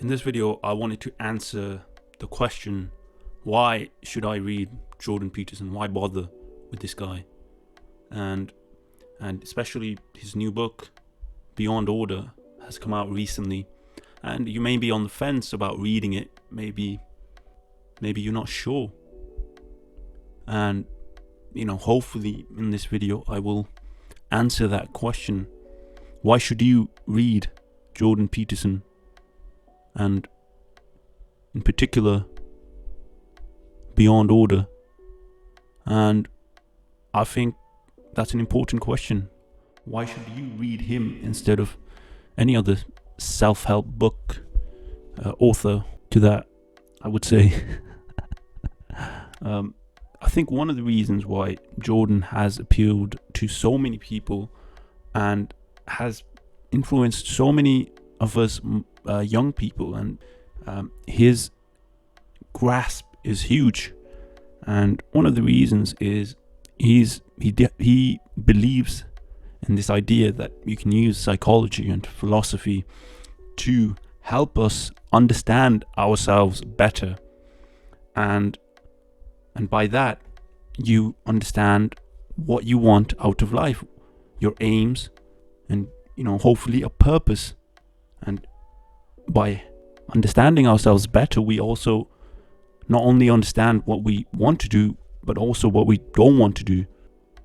In this video, I wanted to answer the question, why should I read Jordan Peterson? Why bother with this guy? And especially his new book, Beyond Order, has come out recently. And you may be on the fence about reading it. Maybe you're not sure. And, hopefully in this video, I will answer that question. Why should you read Jordan Peterson? And in particular, Beyond Order. And I think that's an important question. Why should you read him instead of any other self-help book author to that, I would say? I think one of the reasons why Jordan has appealed to so many people and has influenced so many of us young people, and his grasp is huge. And one of the reasons is he believes in this idea that you can use psychology and philosophy to help us understand ourselves better, and by that you understand what you want out of life, your aims, and hopefully a purpose. And by understanding ourselves better, we also not only understand what we want to do, but also what we don't want to do.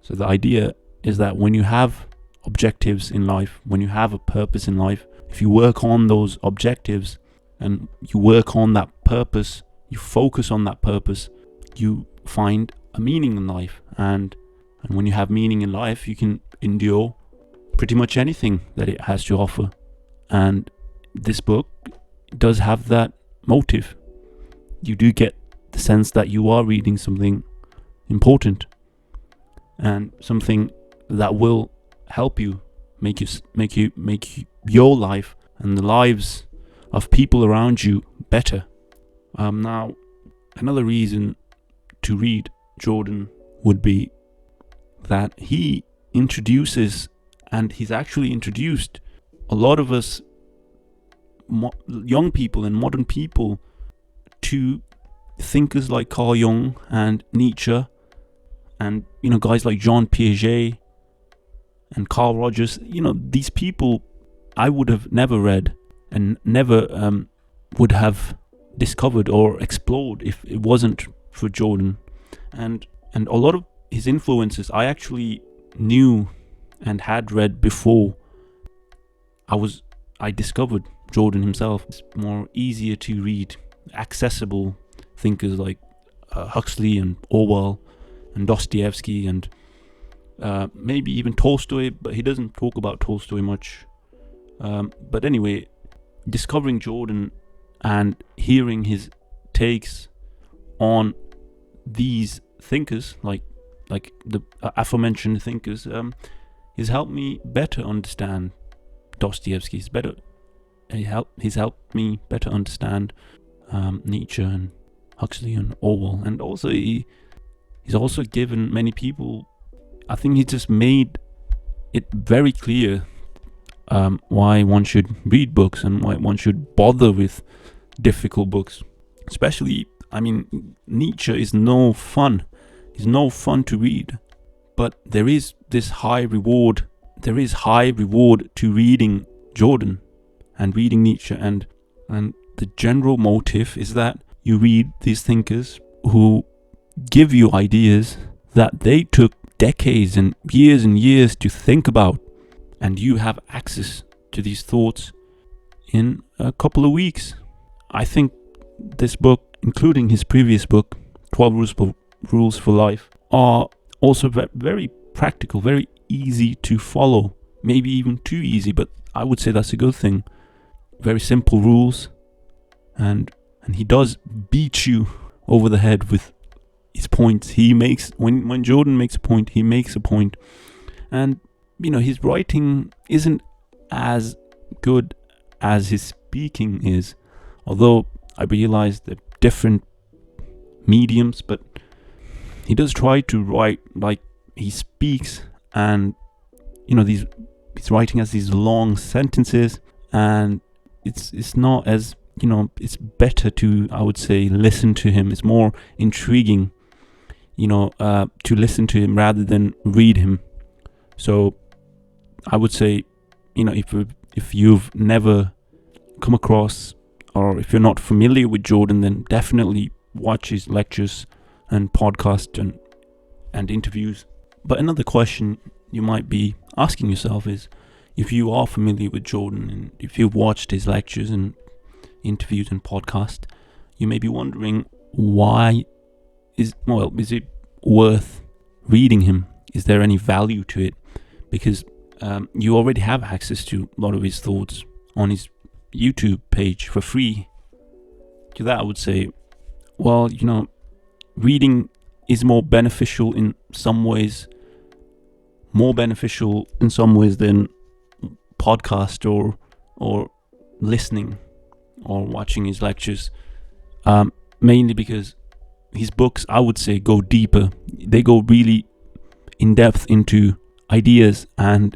So the idea is that when you have objectives in life, when you have a purpose in life, if you work on those objectives and you work on that purpose, you focus on that purpose, you find a meaning in life. And when you have meaning in life, you can endure pretty much anything that it has to offer. And this book does have that motive. You do get the sense that you are reading something important and something that will help you make your life and the lives of people around you better. Now, another reason to read Jordan would be that he introduces, and he's actually introduced a lot of us young people and modern people to thinkers like Carl Jung and Nietzsche, and guys like Jean Piaget and Carl Rogers. These people I would have never read and never would have discovered or explored if it wasn't for Jordan. And a lot of his influences I actually knew and had read before I discovered Jordan himself. It's more easier to read, accessible thinkers like Huxley and Orwell and Dostoevsky and maybe even Tolstoy, but he doesn't talk about Tolstoy much. But anyway, discovering Jordan and hearing his takes on these thinkers, like the aforementioned thinkers, has helped me better understand Dostoevsky. He's helped me better understand Nietzsche and Huxley and Orwell. And also he's also given many people, I think he just made it very clear why one should read books and why one should bother with difficult books. Especially, Nietzsche is no fun. He's no fun to read. But there is this high reward. There is high reward to reading Jordan and reading Nietzsche. And the general motive is that you read these thinkers who give you ideas that they took decades and years to think about. And you have access to these thoughts in a couple of weeks. I think this book, including his previous book, 12 Rules for Life, are also very practical, very easy to follow. Maybe even too easy, but I would say that's a good thing. Very simple rules, and he does beat you over the head with his points. He makes, when Jordan makes a point, he makes a point. And his writing isn't as good as his speaking is, although I realize they're different mediums, but he does try to write like he speaks. And he's writing as these long sentences, and it's not as it's better to, I would say, listen to him. It's more intriguing, to listen to him rather than read him. So I would say, if you've never come across, or if you're not familiar with Jordan, then definitely watch his lectures and podcast and interviews. But another question you might be asking yourself is, if you are familiar with Jordan and if you've watched his lectures and interviews and podcast, you may be wondering, why is it worth reading him? Is there any value to it? Because you already have access to a lot of his thoughts on his YouTube page for free. To that I would say, well, reading is more beneficial in some ways than podcast or listening or watching his lectures, mainly because his books, I would say, go deeper. They go really in depth into ideas, and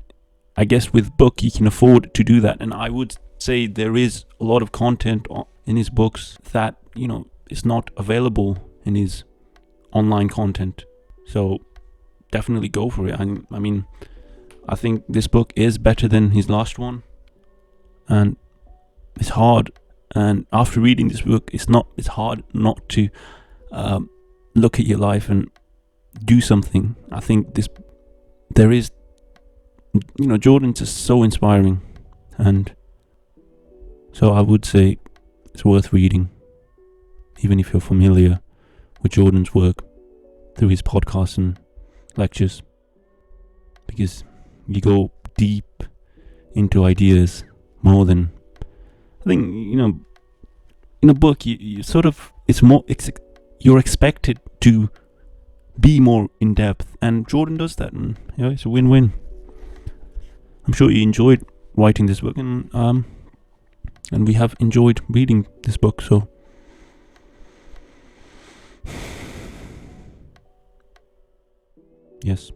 I guess with book you can afford to do that. And I would say there is a lot of content in his books that is not available in his online content. So definitely go for it. I mean, I think this book is better than his last one, and it's hard. And after reading this book, it's hard not to look at your life and do something. I think Jordan's just so inspiring, and so I would say it's worth reading, even if you're familiar with Jordan's work through his podcasts and lectures, because you go deep into ideas more than, I think, in a book you sort of, you're expected to be more in depth, and Jordan does that, and it's a win-win. I'm sure you enjoyed writing this book, and we have enjoyed reading this book. So yes.